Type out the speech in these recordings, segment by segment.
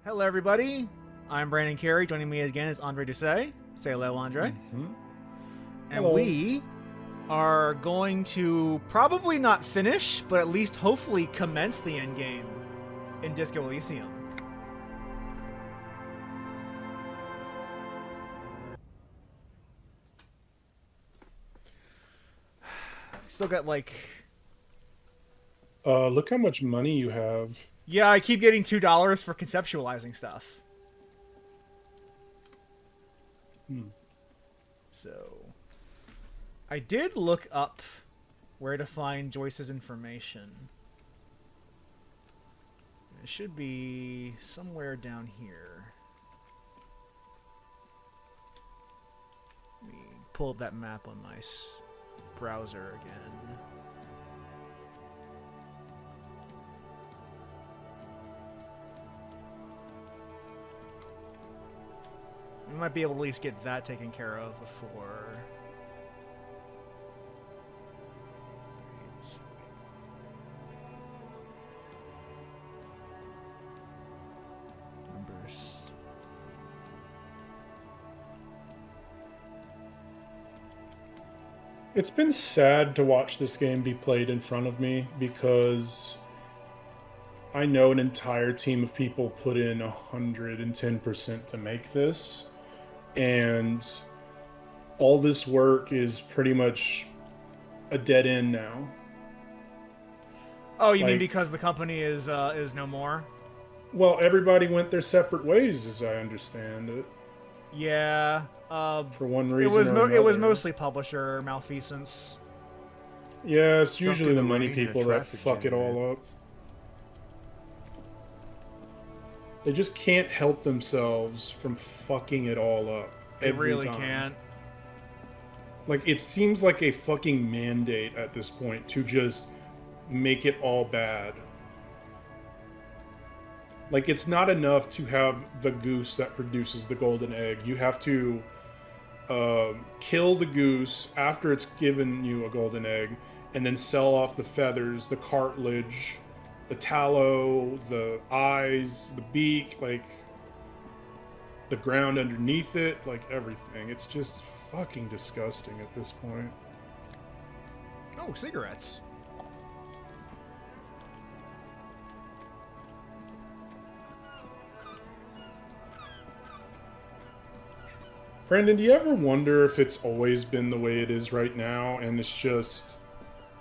Hello, everybody. I'm Brandon Carey. Joining me again is Andre Doucet. Say hello, Andre. Mm-hmm. And Hello. we are going to probably not finish, but at least hopefully commence the endgame in Disco Elysium. Still got like... Look how much money you have. Yeah, I keep getting $2 for conceptualizing stuff. So... I did look up where to find Joyce's information. It should be somewhere down here. Let me pull up that map on my browser again. We might be able to at least get that taken care of before... Numbers. It's been sad to watch this game be played in front of me because I know an entire team of people put in 110% to make this, and all this work is pretty much a dead end now. Oh, you mean because the company is no more? Well, everybody went their separate ways, as I understand it. Yeah. For one reason or another. It was mostly publisher malfeasance. Yeah, it's usually the money people that fuck it all up. They just can't help themselves from fucking it all up. They really can't. Like, it seems like a fucking mandate at this point to just make it all bad. Like, it's not enough to have the goose that produces the golden egg. You have to kill the goose after it's given you a golden egg, and then sell off the feathers, the cartilage, the tallow, the eyes, the beak, like, the ground underneath it, like, everything. It's just fucking disgusting at this point. Oh, cigarettes. Brandon, do you ever wonder if it's always been the way it is right now, and it's just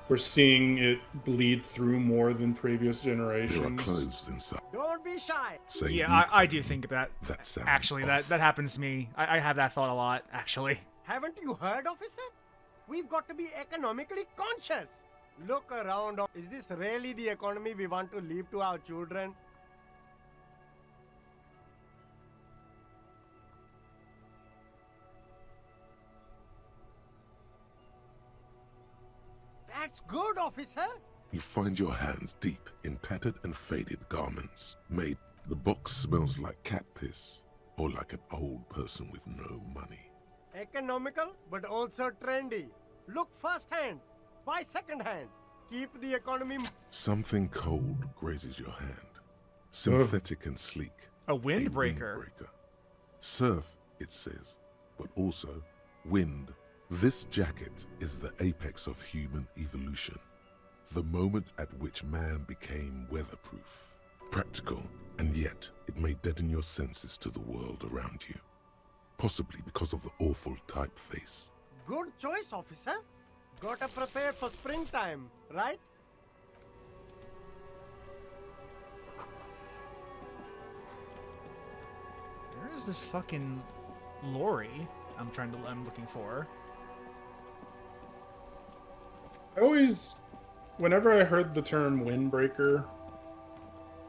we're seeing it bleed through more than previous generations? There are clothes inside. Don't be shy. Say Yeah, I do think that. That sounds actually, off. that happens to me. I have that thought a lot, actually. Haven't you heard, officer? We've got to be economically conscious. Look around. Is this really the economy we want to leave to our children? That's good, officer. You find your hands deep in tattered and faded garments. Made, the box smells like cat piss, or like an old person with no money. Economical, but also trendy. Look firsthand. Buy secondhand. Keep the economy... Something cold grazes your hand. Synthetic and sleek. A windbreaker. Windbreaker. Surf, it says, but also wind. This jacket is the apex of human evolution. The moment at which man became weatherproof. Practical, and yet it may deaden your senses to the world around you. Possibly because of the awful typeface. Good choice, officer. Gotta prepare for springtime, right? Where is this fucking lorry I'm looking for? Whenever I heard the term windbreaker,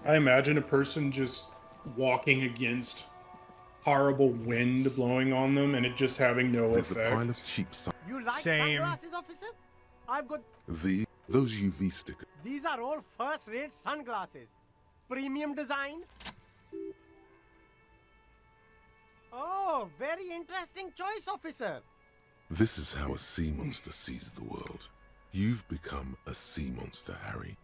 I imagine a person just walking against horrible wind blowing on them and it just having no There's effect. a pile of cheap You like Same. sunglasses, officer? I've got... those UV stickers. These are all first-rate sunglasses. Premium design. Oh, very interesting choice, officer. This is how a sea monster sees the world. You've become a sea monster, Harry.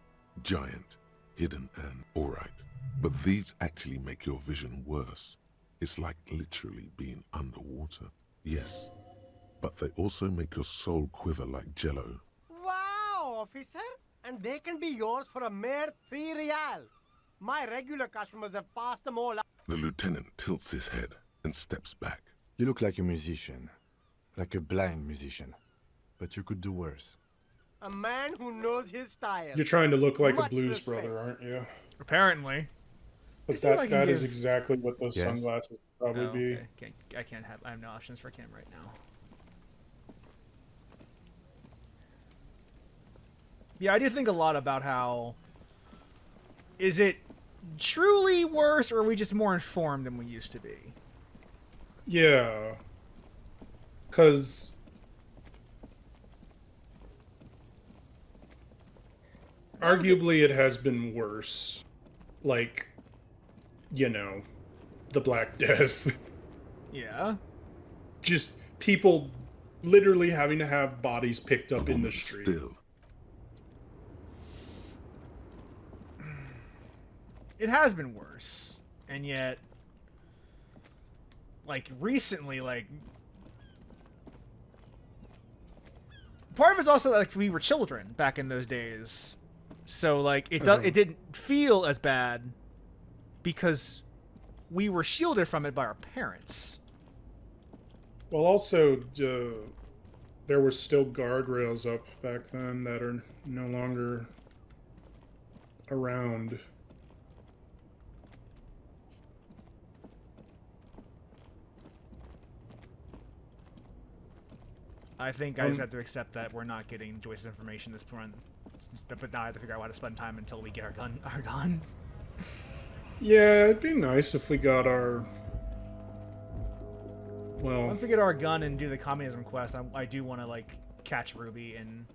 Giant, hidden and alright. But these actually make your vision worse. It's like literally being underwater. Yes, but they also make your soul quiver like jello. Wow, officer! And they can be yours for a mere 3 real. My regular customers have passed them all up. The lieutenant tilts his head and steps back. You look like a musician. Like a blind musician. But you could do worse. A man who knows his style. You're trying to look like a Much blues respect. brother, aren't you? Apparently. But See if I that, can that is give- exactly what those Yes. sunglasses would probably Oh, be. okay. I have no options for Kim right now. Yeah, I do think a lot about how... Is it truly worse, or are we just more informed than we used to be? Yeah. Because... arguably it has been worse. Like, you know, the Black Death. Yeah. Just people literally having to have bodies picked up The in the woman street. still. It has been worse. And yet... Like, recently, like... Part of it's also, like, we were children back in those days. So, like, it didn't feel as bad because we were shielded from it by our parents. Well, also, there were still guardrails up back then that are no longer around. I think I just have to accept that we're not getting Joyce's information this point. But now I have to figure out how to spend time until we get our gun. Yeah, it'd be nice if we got our... Well, Once we get our gun and do the communism quest, I do want to, like, catch Ruby and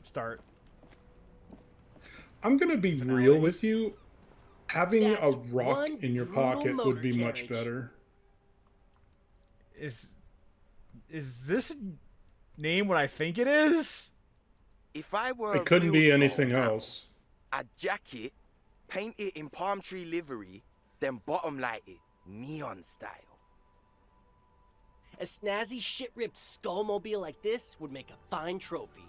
start... I'm gonna be real with you. Having That's a rock one in your brutal pocket motor would be much carriage. better. Is this name what I think it is? If I were It a couldn't real be anything small else. man, I'd jack it, paint it in palm tree livery, then bottom light it, neon style. A snazzy shit-ripped skullmobile like this would make a fine trophy.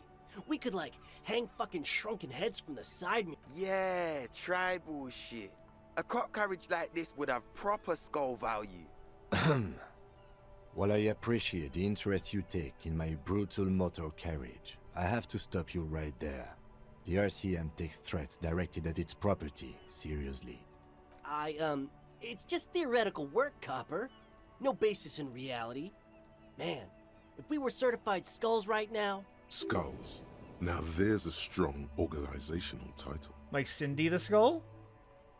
We could, like, hang fucking shrunken heads from the side. Yeah, tribal shit. A cop carriage like this would have proper skull value. While I appreciate the interest you take in my brutal motor carriage, I have to stop you right there. The RCM takes threats directed at its property seriously. It's just theoretical work, Copper. No basis in reality. Man, if we were certified skulls right now... Skulls. Now there's a strong organizational title. Like Cindy the Skull?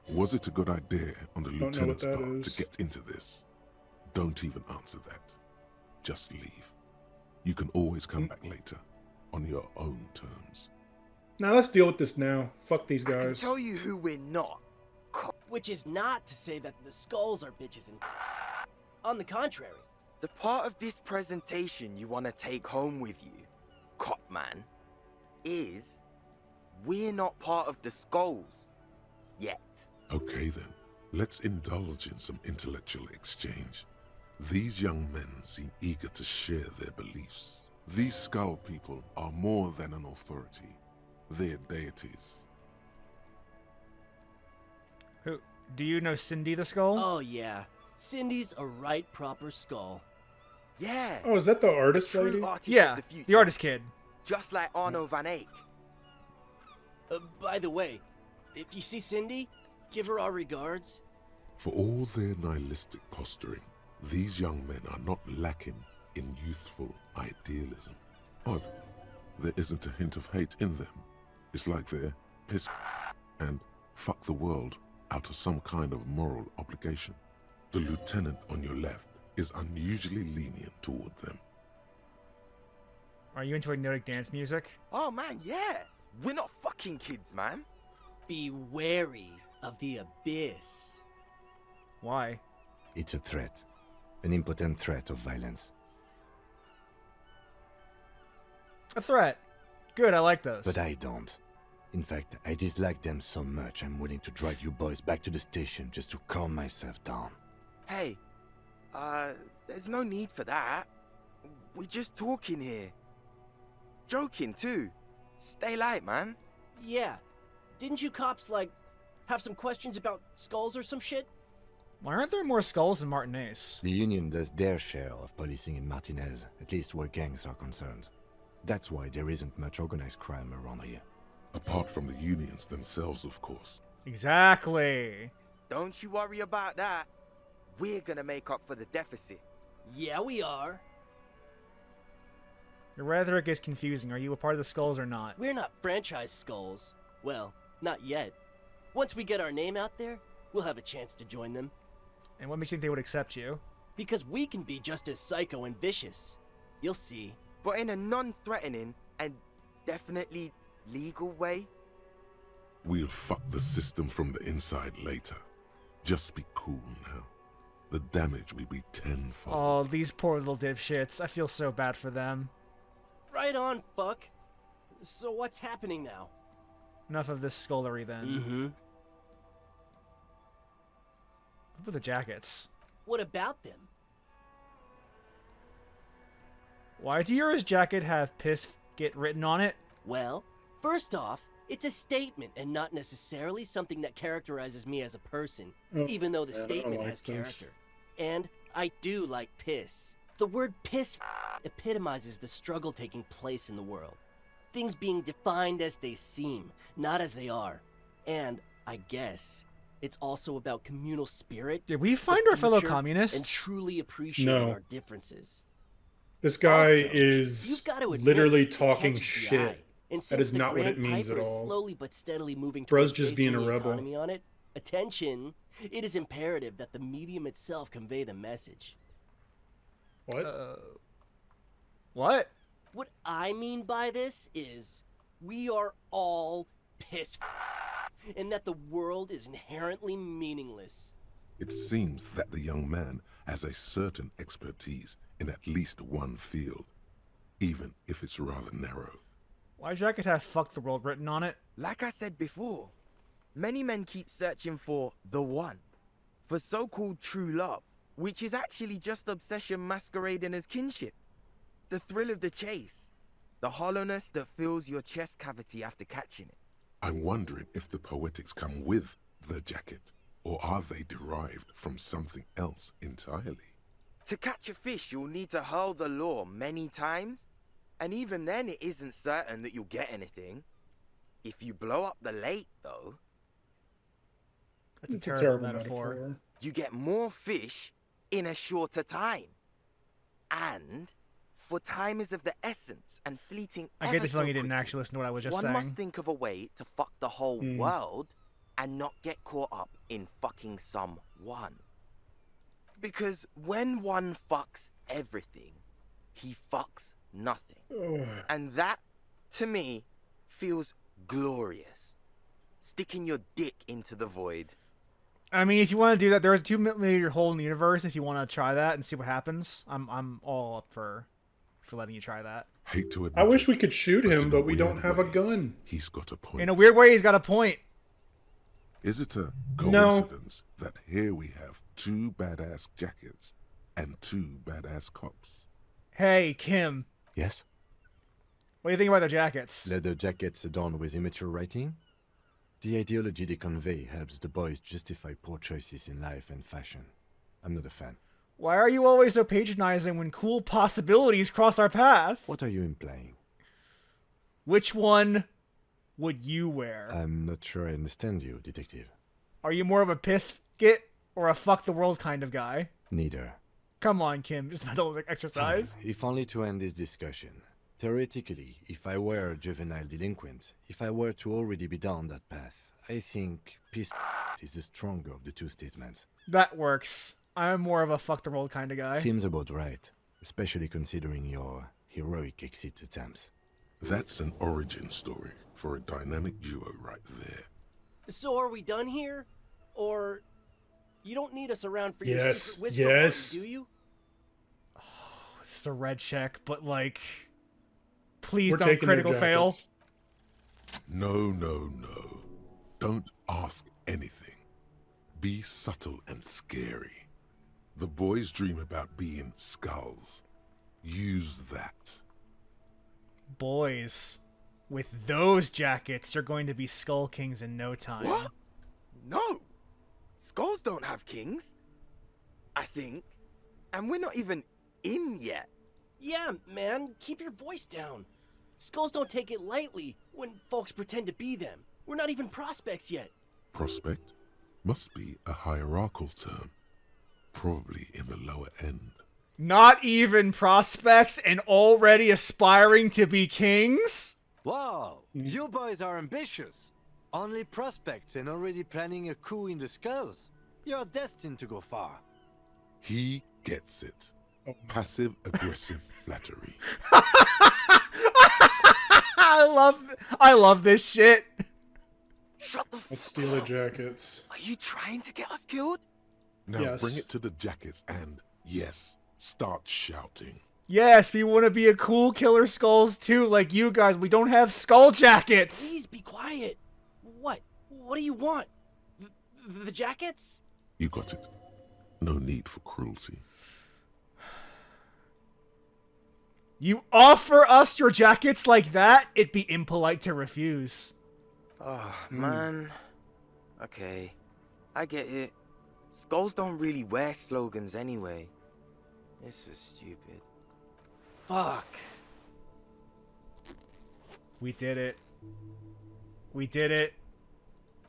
Was it a good idea on the Don't know what lieutenant's that part to is. get into this? Don't even answer that. Just leave. You can always come back later, on your own terms. Now let's deal with this now. Fuck these I can guys. tell you who we're not. Which is not to say that the skulls are bitches and... On the contrary. The part of this presentation you want to take home with you, cop man, is we're not part of the skulls. Yet. Okay then, let's indulge in some intellectual exchange. These young men seem eager to share their beliefs. These skull people are more than an authority. They're deities. Who? Do you know Cindy the Skull? Oh yeah, Cindy's a right proper skull. Yeah. Oh, is that the a artist true lady? artist Yeah, of the future. the artist kid. Just like Arno van Eyck. By the way, if you see Cindy, give her our regards. For all their nihilistic posturing, these young men are not lacking in youthful idealism. Odd, there isn't a hint of hate in them. It's like they're piss and fuck the world out of some kind of moral obligation. The lieutenant on your left is unusually lenient toward them. Are you into hypnotic dance music? Oh man, yeah. We're not fucking kids, man. Be wary of the abyss. Why? It's a threat. An impotent threat of violence. A threat. Good, I like those. But I don't. In fact, I dislike them so much I'm willing to drag you boys back to the station just to calm myself down. Hey, there's no need for that. We're just talking here. Joking, too. Stay light, man. Yeah. Didn't you cops, like, have some questions about skulls or some shit? Why aren't there more skulls in Martinez? The Union does their share of policing in Martinez, at least where gangs are concerned. That's why there isn't much organized crime around here. Apart from the unions themselves, of course. Exactly. Don't you worry about that. We're gonna make up for the deficit. Yeah, we are. Your rhetoric is confusing. Are you a part of the skulls or not? We're not franchise skulls. Well, not yet. Once we get our name out there, we'll have a chance to join them. And what makes you think they would accept you? Because we can be just as psycho and vicious. You'll see. But in a non-threatening and definitely legal way. We'll fuck the system from the inside later. Just be cool now. The damage will be tenfold. Oh, these poor little dipshits. I feel so bad for them. Right on, fuck. So what's happening now? Enough of this skullery then. Mm-hmm. What about the jackets? What about them? Why do yours jacket have piss get written on it? Well, first off, it's a statement and not necessarily something that characterizes me as a person, even though the man, I don't statement like has this. character. And I do like piss. The word piss epitomizes the struggle taking place in the world. Things being defined as they seem, not as they are. And, I guess, it's also about communal spirit. Did we find the our fellow future, communists? And truly appreciate No. our differences. This guy Also, is you've got to admit, literally it talking catches the shit. eye. And That is since the not what Grand it means Piper at is all. slowly but steadily moving Bruh's towards just being basing a the rebel. economy on it, attention, it is imperative that the medium itself convey the message. What? What? What I mean by this is, we are all piss and that the world is inherently meaningless. It seems that the young man has a certain expertise in at least one field, even if it's rather narrow. Why jacket have fuck the world written on it? Like I said before, many men keep searching for the one, for so-called true love, which is actually just obsession masquerading as kinship. The thrill of the chase, the hollowness that fills your chest cavity after catching it. I'm wondering if the poetics come with the jacket, or are they derived from something else entirely? To catch a fish, you'll need to hurl the lure many times, and even then it isn't certain that you'll get anything. If you blow up the lake, though, That's It's a terrible metaphor. you get more fish in a shorter time. And, for time is of the essence and fleeting I get ever the feeling so you didn't quickly, actually listen to what I was just one saying. must think of a way to fuck the whole world and not get caught up in fucking someone. Because when one fucks everything, he fucks nothing. And that, to me, feels glorious. Sticking your dick into the void. I mean, if you want to do that, there is a 2 millimeter hole in the universe. If you want to try that and see what happens, I'm all up for letting you try that. Hate to admit I wish it, we could shoot in him, a but we don't weird have a way, gun. He's got a point. In a weird way, he's got a point. Is it a No. coincidence that here we have 2 badass jackets and 2 badass cops? Hey, Kim, Yes? what do you think about their jackets? Leather jackets adorned with immature writing? The ideology they convey helps the boys justify poor choices in life and fashion. I'm not a fan. Why are you always so patronizing when cool possibilities cross our path? What are you implying? Which one would you wear? I'm not sure I understand you, detective. Are you more of a piss get or a fuck the world kind of guy? Neither. Come on, Kim, just a mental exercise. If only to end this discussion. Theoretically, if I were a juvenile delinquent, if I were to already be down that path, I think peace is the stronger of the two statements. That works. I'm more of a fuck the world kind of guy. Seems about right, especially considering your heroic exit attempts. That's an origin story for a dynamic duo right there. So are we done here? Or you don't need us around for your Yes, secret whisper yes. party, do you? It's a red check, but like, please We're don't taking their critical fail. jackets. No, no, no. Don't ask anything. Be subtle and scary. The boys dream about being skulls. Use that. Boys, with those jackets, you're going to be Skull Kings in no time. What? No. Skulls don't have kings. I think. And we're not even in yet. Yeah, man, keep your voice down. Skulls don't take it lightly when folks pretend to be them. We're not even prospects yet. Prospect must be a hierarchical term. Probably in the lower end. Not even prospects and already aspiring to be kings? Wow, you boys are ambitious. Only prospects and already planning a coup in the skulls. You're destined to go far. He gets it. Passive-aggressive flattery. I love this shit. Shut the Let's steal the jackets. Are you trying to get us killed? Now Yes. bring it to the jackets and, yes, start shouting. Yes, we want to be a cool killer skulls too, like you guys. We don't have skull jackets. Please be quiet. What? What do you want? The jackets? You got it. No need for cruelty. You offer us your jackets like that? It'd be impolite to refuse. Oh, man. Okay. I get it. Skulls don't really wear slogans anyway. This was stupid. Fuck. We did it. We did it.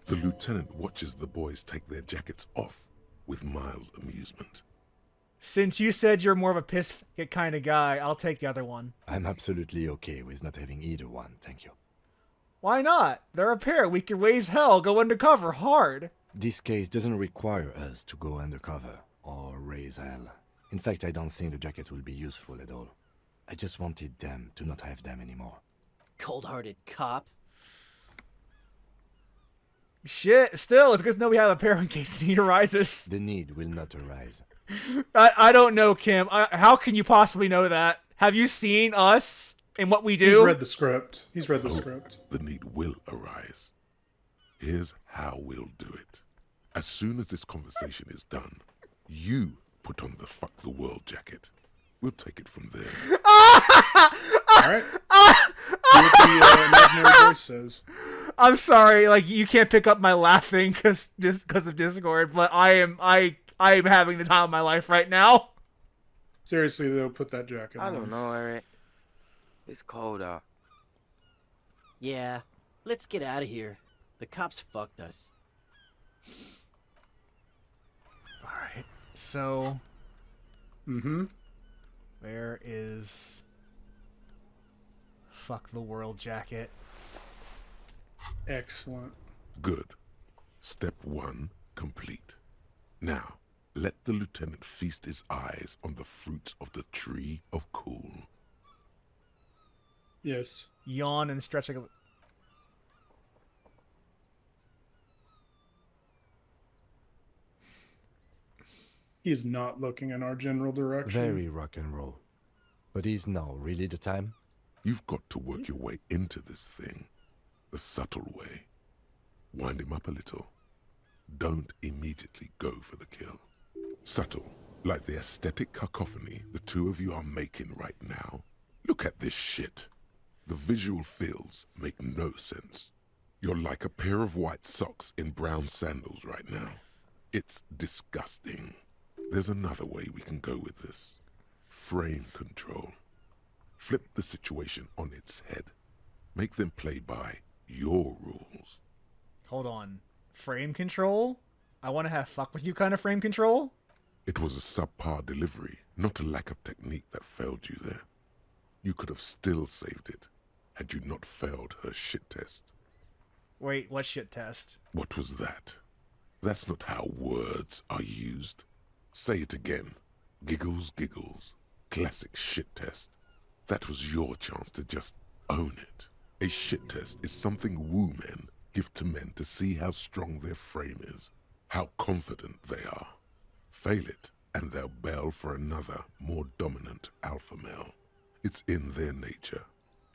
The lieutenant watches the boys take their jackets off with mild amusement. Since you said you're more of a piss kind of guy, I'll take the other one. I'm absolutely okay with not having either one, thank you. Why not? They're a pair. We can raise hell, go undercover hard. This case doesn't require us to go undercover or raise hell. In fact, I don't think the jackets will be useful at all. I just wanted them to not have them anymore. Cold-hearted cop. Shit, still, it's good to know we have a pair in case the need arises. The need will not arise. I don't know, Kim. How can you possibly know that? Have you seen us and what we do? He's read the script. He's read the script. The need will arise. Here's how we'll do it. As soon as this conversation is done, you put on the fuck the world jacket. We'll take it from there. All right. See what the imaginary voice says. I'm sorry, like you can't pick up my laughing because of Discord, but I am having the time of my life right now. Seriously, though, put that jacket I on. don't know, Eric. It's cold out. Yeah, let's get out of here. The cops fucked us. All right, so Mm-hmm. where is fuck the world jacket? Excellent. Good. Step 1 complete. Now, let the lieutenant feast his eyes on the fruits of the tree of cool. Yes. Yawn and stretch like a... He's not looking in our general direction. Very rock and roll. But is now really the time? You've got to work your way into this thing. The subtle way. Wind him up a little. Don't immediately go for the kill. Subtle, like the aesthetic cacophony the two of you are making right now. Look at this shit. The visual feels make no sense. You're like a pair of white socks in brown sandals right now. It's disgusting. There's another way we can go with this. Frame control. Flip the situation on its head. Make them play by your rules. Hold on. Frame control? I want to have fuck with you kind of frame control? It was a subpar delivery, not a lack of technique that failed you there. You could have still saved it, had you not failed her shit test. Wait, what shit test? What was that? That's not how words are used. Say it again. Giggles, giggles. Classic shit test. That was your chance to just own it. A shit test is something woo men give to men to see how strong their frame is, how confident they are. Fail it, and they'll bail for another, more dominant alpha male. It's in their nature.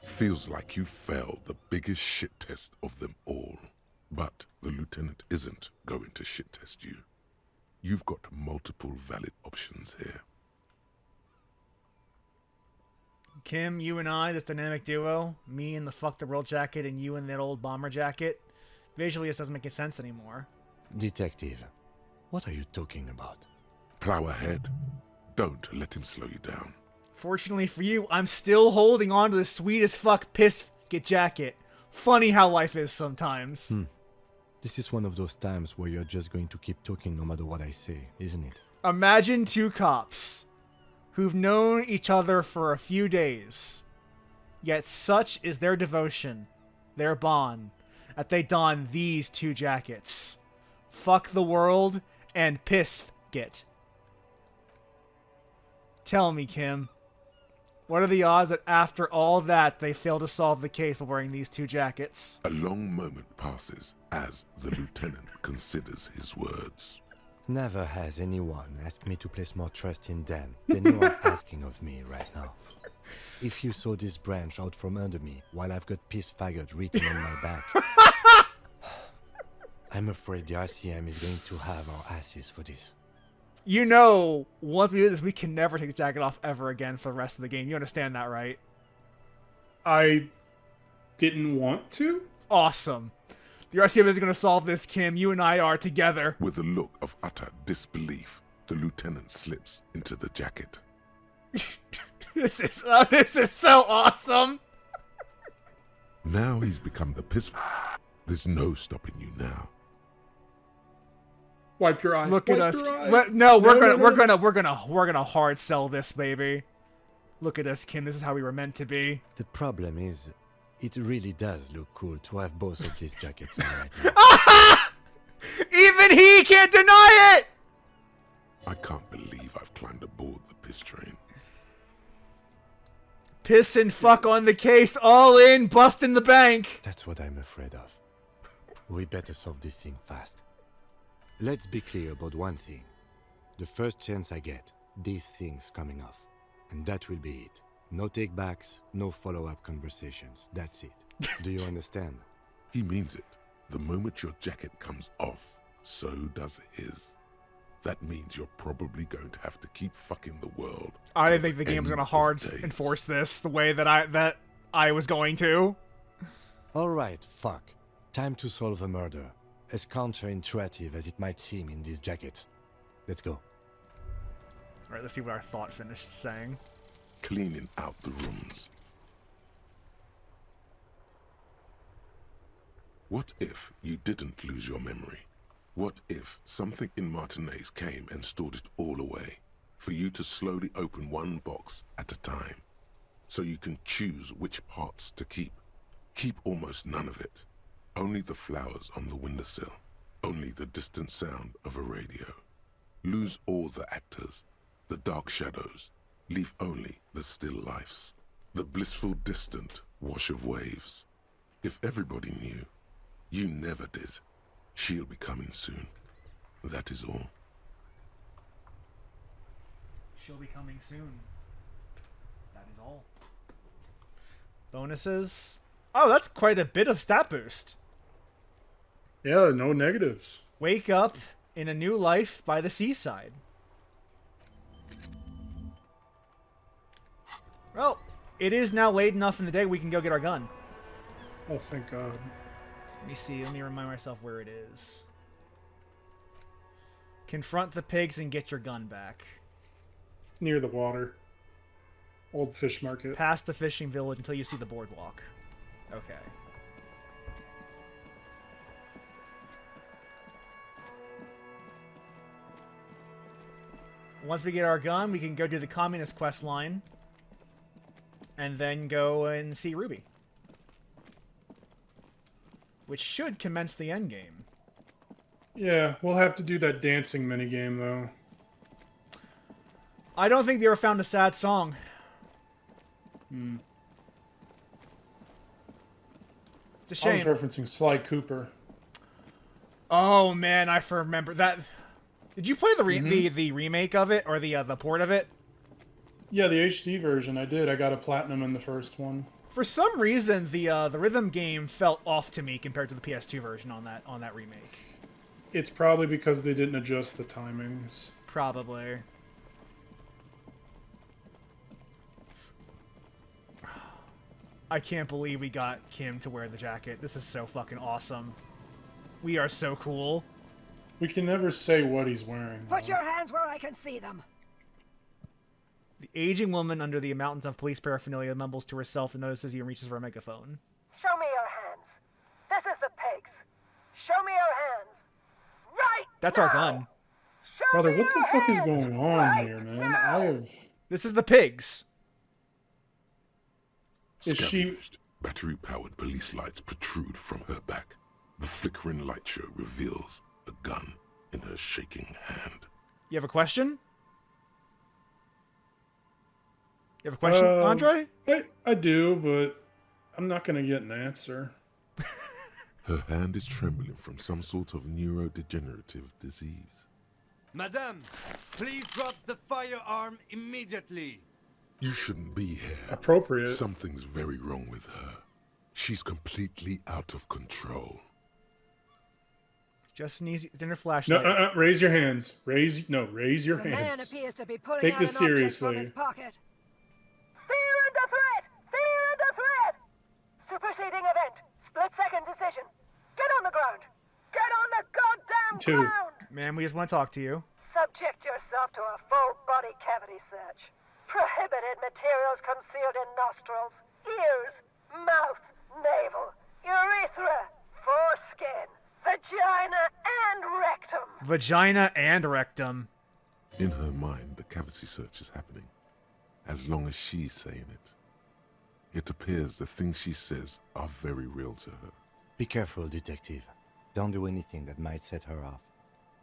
Feels like you failed the biggest shit test of them all. But the lieutenant isn't going to shit test you. You've got multiple valid options here. Kim, you and I, this dynamic duo, me in the fuck the world jacket and you in that old bomber jacket, visually this doesn't make any sense anymore. Detective, what are you talking about? Plow ahead. Don't let him slow you down. Fortunately for you, I'm still holding on to the sweet as fuck piss jacket. Funny how life is sometimes. This is one of those times where you're just going to keep talking no matter what I say, isn't it? Imagine two cops who've known each other for a few days, yet such is their devotion, their bond, that they don these two jackets. Fuck the world and piss get. Tell me, Kim, what are the odds that after all that they fail to solve the case by wearing these two jackets? A long moment passes as the lieutenant considers his words. Never has anyone asked me to place more trust in them than you are asking of me right now. If you saw this branch out from under me while I've got piss faggot written on my back, I'm afraid the RCM is going to have our asses for this. You know, once we do this, we can never take the jacket off ever again for the rest of the game. You understand that, right? I didn't want to. Awesome. The RCM is going to solve this, Kim. You and I are together. With a look of utter disbelief, the lieutenant slips into the jacket. This is so awesome. Now he's become the piss. There's no stopping you now. Wipe your eye. Look Wipe at us. your eye. We're gonna hard sell this, baby. Look at us, Kim. This is how we were meant to be. The problem is, it really does look cool to have both of these jackets on right now. Even he can't deny it. I can't believe I've climbed aboard the piss train. Piss and fuck on the case, all in, busting the bank. That's what I'm afraid of. We better solve this thing fast. Let's be clear about one thing. The first chance I get, these things coming off. And that will be it. No take-backs, no follow-up conversations. That's it. Do you understand? He means it. The moment your jacket comes off, so does his. That means you're probably going to have to keep fucking the world. I till didn't think the game was end gonna of hard days. enforce this the way that I was going to. Alright, fuck. Time to solve a murder. As counterintuitive as it might seem in these jackets. Let's go. Alright, let's see what our thought finished saying. Cleaning out the rooms. What if you didn't lose your memory? What if something in Martinez came and stored it all away, for you to slowly open one box at a time, so you can choose which parts to keep? Keep almost none of it. Only the flowers on the windowsill. Only the distant sound of a radio. Lose all the actors, the dark shadows. Leave only the still lifes. The blissful distant wash of waves. If everybody knew, you never did. She'll be coming soon. That is all. She'll be coming soon. That is all. Bonuses? Oh, that's quite a bit of stat boost. Yeah, no negatives. Wake up in a new life by the seaside. Well, it is now late enough in the day we can go get our gun. Oh, thank God. Let me see. Let me remind myself where it is. Confront the pigs and get your gun back. It's near the water. Old fish market. Past the fishing village until you see the boardwalk. Okay. Once we get our gun, we can go do the communist quest line. And then go and see Ruby. Which should commence the endgame. Yeah, we'll have to do that dancing minigame, though. I don't think we ever found a sad song. It's a I was shame. referencing Sly Cooper. Oh man, I remember that. Did you play the the remake of it or the port of it? Yeah, the HD version. I did. I got a platinum in the first one. For some reason, the rhythm game felt off to me compared to the PS2 version on that remake. It's probably because they didn't adjust the timings. Probably. I can't believe we got Kim to wear the jacket. This is so fucking awesome. We are so cool. We can never say what he's wearing. Put your hands where I can see them. The aging woman under the mountains of police paraphernalia mumbles to herself and notices you and reaches for a megaphone. Show me your hands. This is the pigs. Show me your hands. Right. That's now. our gun. Show Brother, me what the your fuck is hands going on right here, man? now. I have... This is the pigs. Is she... Scavenged, battery-powered police lights protrude from her back. The flickering light show reveals a gun in her shaking hand. You have a question? You have a question, Andre? I do, but I'm not going to get an answer. Her hand is trembling from some sort of neurodegenerative disease. Madame, please drop the firearm immediately. You shouldn't be here. Appropriate. Something's very wrong with her. She's completely out of control. Just an easy dinner flashlight. No, raise your hands. Raise your The man hands. appears to be pulling Take out this an object seriously. from his pocket. Fear under threat! Fear under threat! Superseding event. Split-second decision. Get on the ground. Get on the goddamn Two. ground! Man, we just want to talk to you. Subject yourself to a full body cavity search. Prohibited materials concealed in nostrils, ears, mouth, navel, urethra, foreskin, vagina, and rectum. Vagina and rectum. In her mind, the cavity search is happening. As long as she's saying it. It appears the things she says are very real to her. Be careful, detective. Don't do anything that might set her off.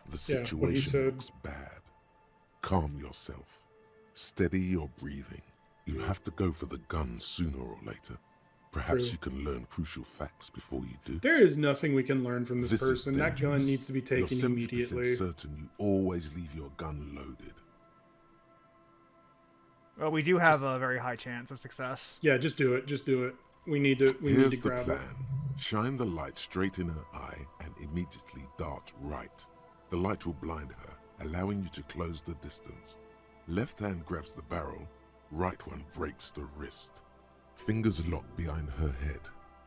The Yeah, what he situation said. looks bad. Calm yourself. Steady your breathing. You'll have to go for the gun sooner or later. Perhaps True. you can learn crucial facts before you do. There is nothing we can learn from this, This is person. That gun dangerous. needs to be taken You're 70% immediately. certain you always leave your gun loaded. Well, we do have a very high chance of success. Yeah, just do it. Just do it. We need to Here's the grab plan. it. Shine the light straight in her eye and immediately dart right. The light will blind her, allowing you to close the distance. Left hand grabs the barrel, right one breaks the wrist. Fingers locked behind her head.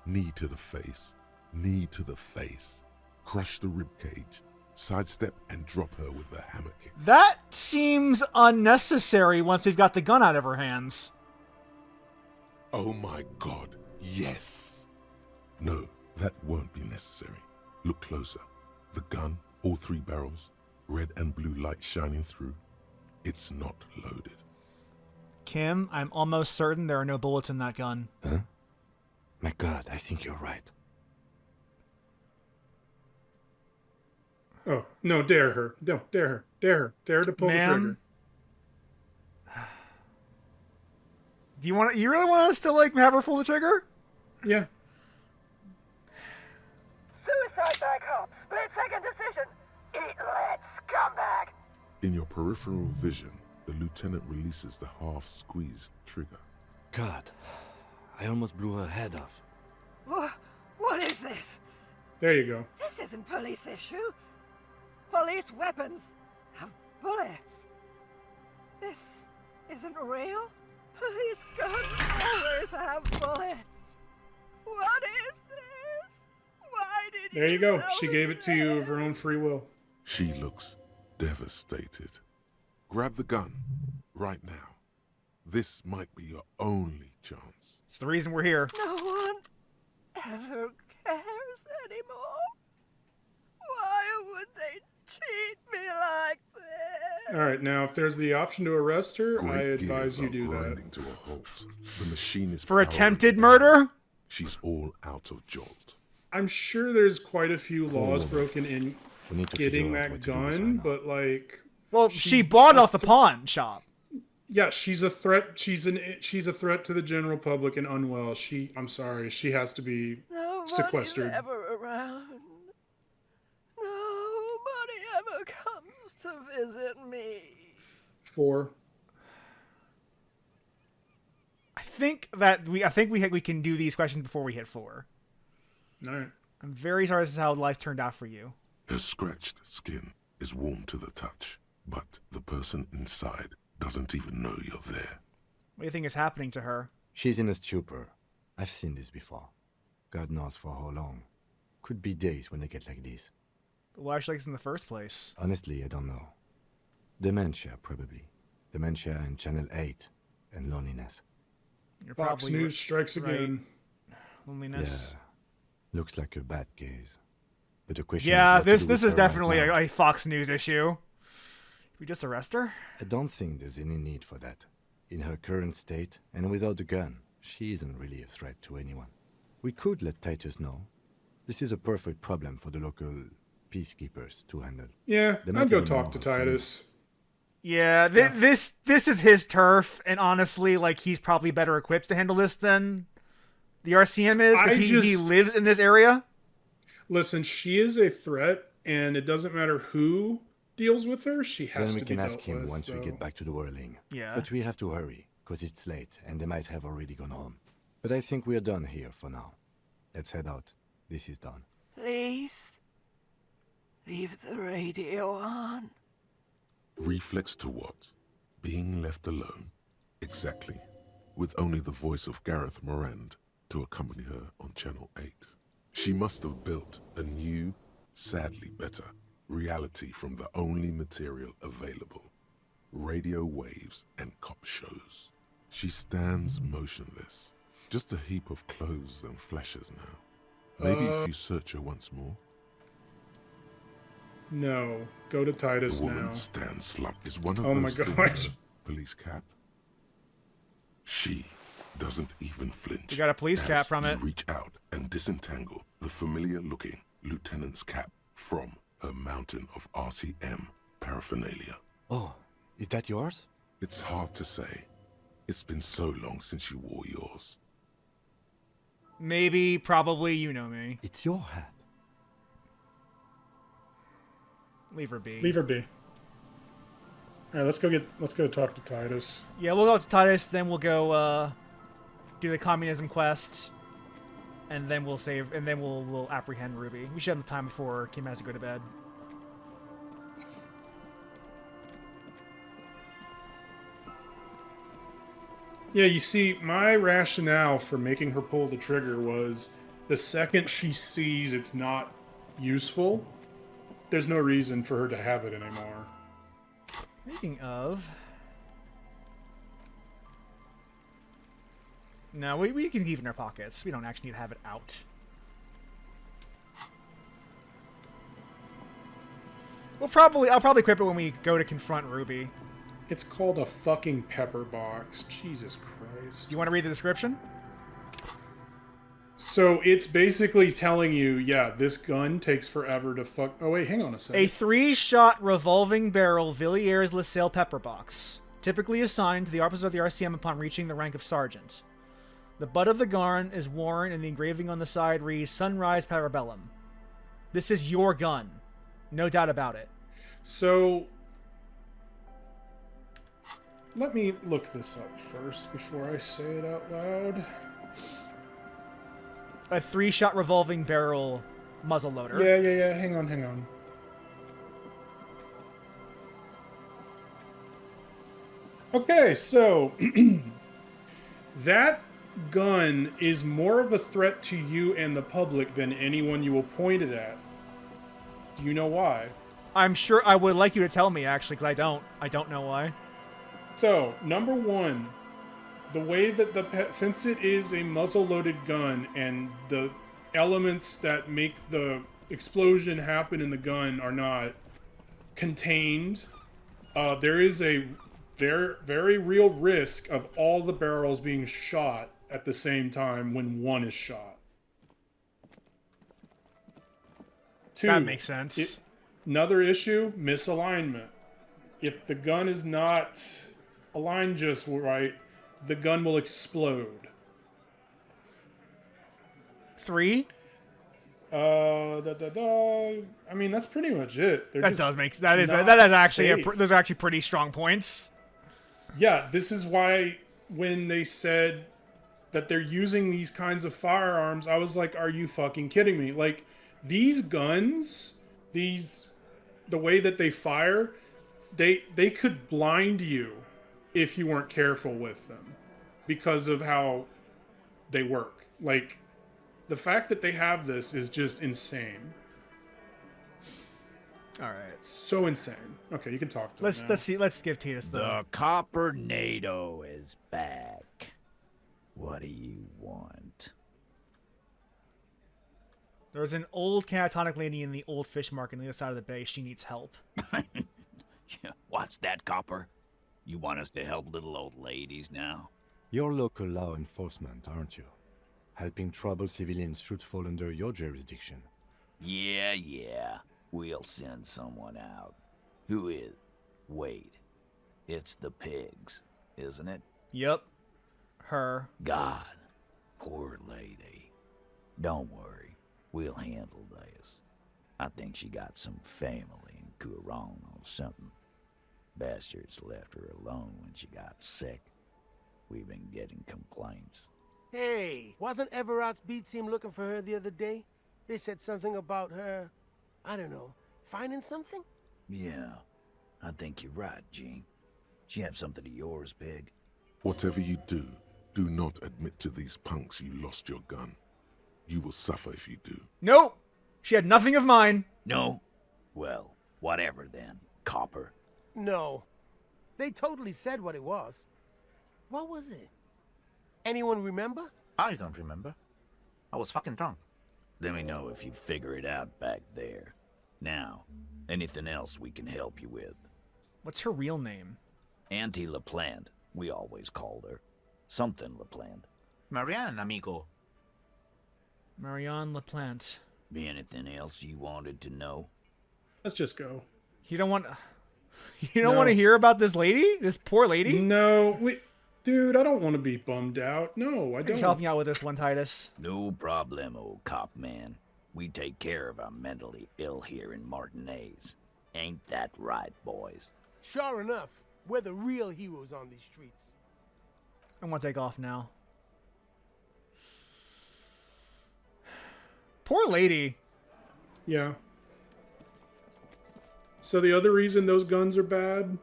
Knee to the face. Knee to the face. Crush the rib cage. Sidestep and drop her with a hammer kick. That seems unnecessary once we've got the gun out of her hands. Oh my god, yes! No, that won't be necessary. Look closer. The gun, all three barrels, red and blue light shining through. It's not loaded. Kim, I'm almost certain there are no bullets in that gun. Huh? My god, I think you're right. Oh, no, dare her. No, dare her. Dare her. Dare her to pull the trigger. Ma'am? Do you want? You really want us to like have her pull the trigger? Yeah. Suicide by cop. Split-second decision. Eat lead, scumbag. In your peripheral vision, the lieutenant releases the half-squeezed trigger. God, I almost blew her head off. What is this? There you go. This isn't police issue. Police weapons have bullets. This isn't real. Police guns always have bullets. What is this? Why did you There you go. sell She me gave it to you of this? her own free will. She looks devastated. Grab the gun, right now. This might be your only chance. It's the reason we're here. No one ever cares anymore. Why would they treat me like this? All right, now if there's the option to arrest her, I Great advise gears you are do that. grinding to a halt. The machine is For powering attempted down. murder? She's all out of jolt. I'm sure there's quite a few laws Oh. broken in We need to getting figure out that what to do with her gun, now. but like, Well, she She's bought it a off the pawn shop. yeah, she's a threat. She's a threat to the general public and unwell. I'm sorry, she has to be Nobody's sequestered. ever around. Nobody ever comes to visit me. 4. think we can do these questions before we hit 4. All right. I'm very sorry this is how life turned out for you. Her scratched skin is warm to the touch, but the person inside doesn't even know you're there. What do you think is happening to her? She's in a stupor. I've seen this before. God knows for how long. Could be days when they get like this. But why is she like this in the first place? Honestly, I don't know. Dementia, probably. Dementia and Channel 8 and loneliness. You're Fox probably News strikes right. again. Loneliness. Yeah. Looks like a bad case. But the question Yeah, is what to do this with is her right definitely now. a Fox News issue. Did we just arrest her? I don't think there's any need for that. In her current state, and without the gun, she isn't really a threat to anyone. We could let Titus know. This is a perfect problem for the local peacekeepers to handle. Yeah, They I'd might go even talk know to her family. Titus. Yeah, this is his turf, and honestly, like, he's probably better equipped to handle this than the RCM is, because he lives in this area. Listen, she is a threat, and it doesn't matter who deals with her. She has Then we to can be ask dealt him with, once we so- get back to the whirling. Yeah. But we have to hurry, because it's late, and they might have already gone home. But I think we are done here for now. Let's head out. This is done. Please. Leave the radio on. Reflex to what? Being left alone? Exactly. With only the voice of Gareth Morand to accompany her on Channel 8. She must have built a new, sadly better, reality from the only material available. Radio waves and cop shows. She stands motionless. Just a heap of clothes and flashes now. Maybe if you search her once more. No, go to Titus The woman now. stands slumped. Is one of Oh my those things gosh. her police cap? She doesn't even flinch. You got a police cap as from you it. reach out and disentangle the familiar-looking lieutenant's cap from her mountain of RCM paraphernalia. Oh, is that yours? It's hard to say. It's been so long since you wore yours. Maybe, probably, you know me. It's your hat. Leave her be. Leave her be. All right, let's go talk to Titus. Yeah, we'll go to Titus, then we'll go do the communism quest, and then we'll save, and then we'll apprehend Ruby. We should have time before Kim has to go to bed. Yeah, you see, my rationale for making her pull the trigger was the second she sees it's not useful, there's no reason for her to have it anymore. Speaking of... No, we can keep it in our pockets. We don't actually need to have it out. I'll probably equip it when we go to confront Ruby. It's called a fucking pepper box. Jesus Christ. Do you want to read the description? So it's basically telling you, yeah, this gun takes forever to fuck... Oh, wait, hang on a second. A 3-shot revolving barrel Villiers LaSalle pepper box, typically assigned to the officer of the RCM upon reaching the rank of sergeant. The butt of the gun is worn and the engraving on the side reads Sunrise Parabellum. This is your gun. No doubt about it. So... let me look this up first before I say it out loud. A 3-shot revolving barrel muzzleloader. Yeah. Hang on. Okay, so... that gun is more of a threat to you and the public than anyone you will point it at. Do you know why? I'm sure I would like you to tell me, actually, because I don't know why. So, number one, the way that since it is a muzzle-loaded gun and the elements that make the explosion happen in the gun are not contained, there is a very, very real risk of all the barrels being shot at the same time when one is shot. Two, That makes sense. Another issue, misalignment. If the gun is not aligned just right, the gun will explode. 3? I mean, that's pretty much it. They're That just does make that is not actually safe. those are actually pretty strong points. Yeah, this is why when they said that they're using these kinds of firearms, I was like, are you fucking kidding me? Like, these guns, the way that they fire, they could blind you if you weren't careful with them because of how they work. Like, the fact that they have this is just insane. All right. So insane. Okay, you can talk to Let's him let's see. Let's give Titus The Copper NATO is back. What do you want? There's an old catatonic lady in the old fish market on the other side of the bay. She needs help. What's that, Copper? You want us to help little old ladies now? You're local law enforcement, aren't you? Helping troubled civilians should fall under your jurisdiction. Yeah. We'll send someone out. Who is? Wait. It's the pigs, isn't it? Yep. Her. God. Poor lady. Don't worry. We'll handle this. I think she got some family in Kurong or something. Bastards left her alone when she got sick. We've been getting complaints. Hey, wasn't Everard's beat team looking for her the other day? They said something about her, I don't know, finding something? Yeah, I think you're right, Gene. She have something of yours, Pig? Whatever you do, do not admit to these punks you lost your gun. You will suffer if you do. Nope. She had nothing of mine. No? Well, whatever then, Copper. No. They totally said what it was. What was it? Anyone remember? I don't remember. I was fucking drunk. Let me know if you figure it out back there. Now, anything else we can help you with? What's her real name? Auntie LaPlante, we always called her. Something LaPlante. Marianne, amigo. Marianne LaPlante. Be anything else you wanted to know? Let's just go. You don't want to hear about this lady? This poor lady? No, dude, I don't want to be bummed out. No, I Thanks don't. for helping out with this one, Titus. No problemo, cop man. We take care of our mentally ill here in Martinez. Ain't that right, boys? Sure enough, we're the real heroes on these streets. I'm gonna take off now. Poor lady. Yeah. So the other reason those guns are bad,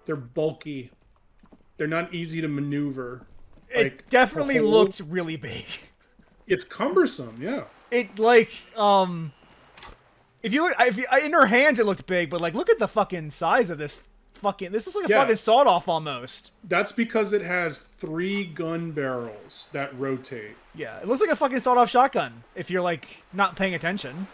they're bulky. They're not easy to maneuver. It definitely looked really big. It's cumbersome, yeah. It if you in her hands it looked big, but like look at the fucking size of this this is like a fucking sawed off almost. That's because it has 3 gun barrels that rotate. Yeah, it looks like a fucking sawed off shotgun if you're like not paying attention.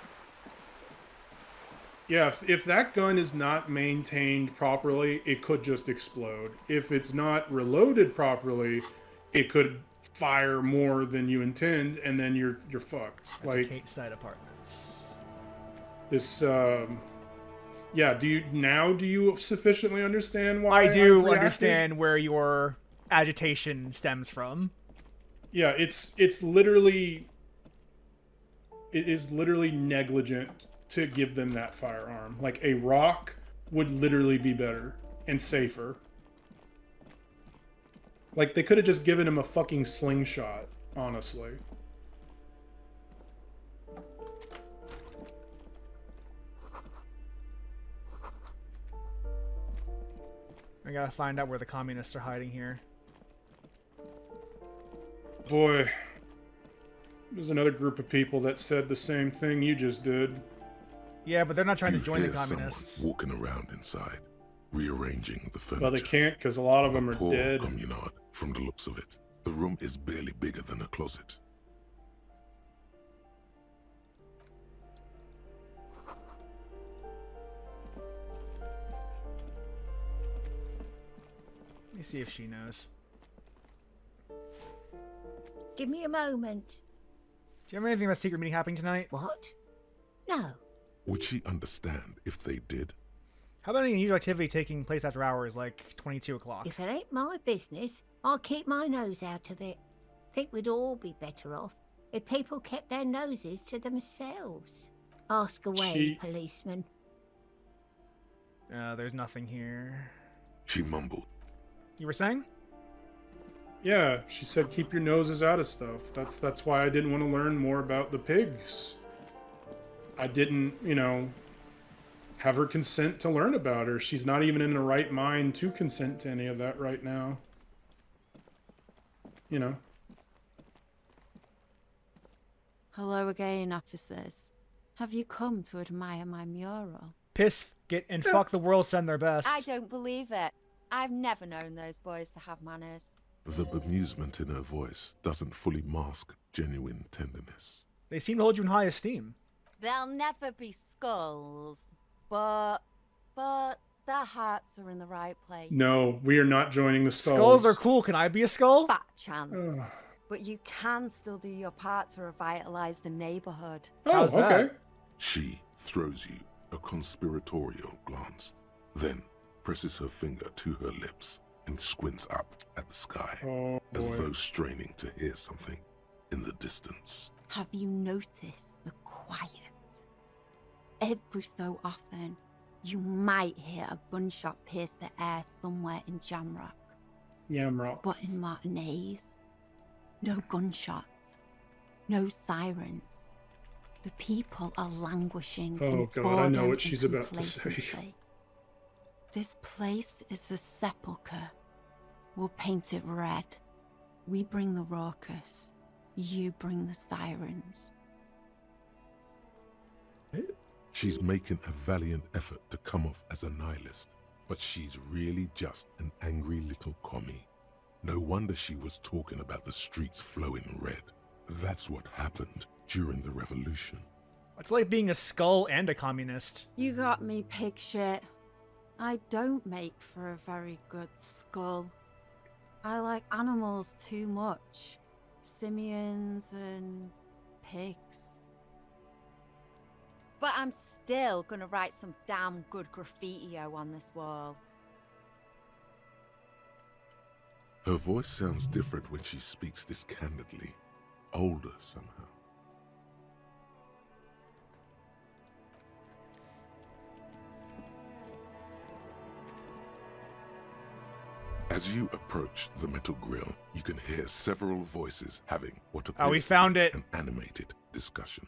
Yeah, if that gun is not maintained properly, it could just explode. If it's not reloaded properly, it could fire more than you intend, and then you're fucked. At like the Cape Side Apartments. This, yeah. Do you sufficiently understand why I do I've reacted? understand where your agitation stems from. Yeah, it is literally negligent to give them that firearm. Like a rock would literally be better and safer. Like they could have just given him a fucking slingshot, honestly. I gotta find out where the communists are hiding here. Boy, there's another group of people that said the same thing you just did. Yeah, but they're not trying to You join the hear someone communists. walking around inside, rearranging the furniture. Well, they can't because a lot of them are Poor dead. communard, from the looks of it. The room is barely bigger than a closet. Let me see if she knows. Give me a moment. Do you have anything about secret meeting happening tonight? What? No. Would she understand if they did? How about any unusual activity taking place after hours, like 22 o'clock? If it ain't my business, I'll keep my nose out of it. Think we'd all be better off if people kept their noses to themselves. Ask away, policeman. There's nothing here. She mumbled. You were saying? Yeah, she said keep your noses out of stuff. That's why I didn't want to learn more about the pigs. I didn't, have her consent to learn about her. She's not even in the right mind to consent to any of that right now. Hello again, officers. Have you come to admire my mural? Piss, get, and fuck the world send their best. I don't believe it. I've never known those boys to have manners. The bemusement in her voice doesn't fully mask genuine tenderness. They seem to hold you in high esteem. They'll never be skulls, but their hearts are in the right place. No, we are not joining the skulls. Skulls are cool. Can I be a skull? Fat chance. But you can still do your part to revitalize the neighborhood. How's that? Okay. She throws you a conspiratorial glance, then presses her finger to her lips and squints up at the sky, as though straining to hear something in the distance. Have you noticed the quiet? Every so often, you might hear a gunshot pierce the air somewhere in Jamrock. Yamrock. But in Martinez, no gunshots, no sirens. The people are languishing. Oh God, I know what she's about to say. This place is a sepulchre. We'll paint it red. We bring the raucous. You bring the sirens. She's making a valiant effort to come off as a nihilist, but she's really just an angry little commie. No wonder she was talking about the streets flowing red. That's what happened during the revolution. It's like being a skull and a communist. You got me, pig shit. I don't make for a very good skull. I like animals too much. Simians and pigs. But I'm still gonna write some damn good graffiti-o on this wall. Her voice sounds different when she speaks this candidly. Older somehow. As you approach the metal grill, you can hear several voices having what appears we found to be it. an animated discussion.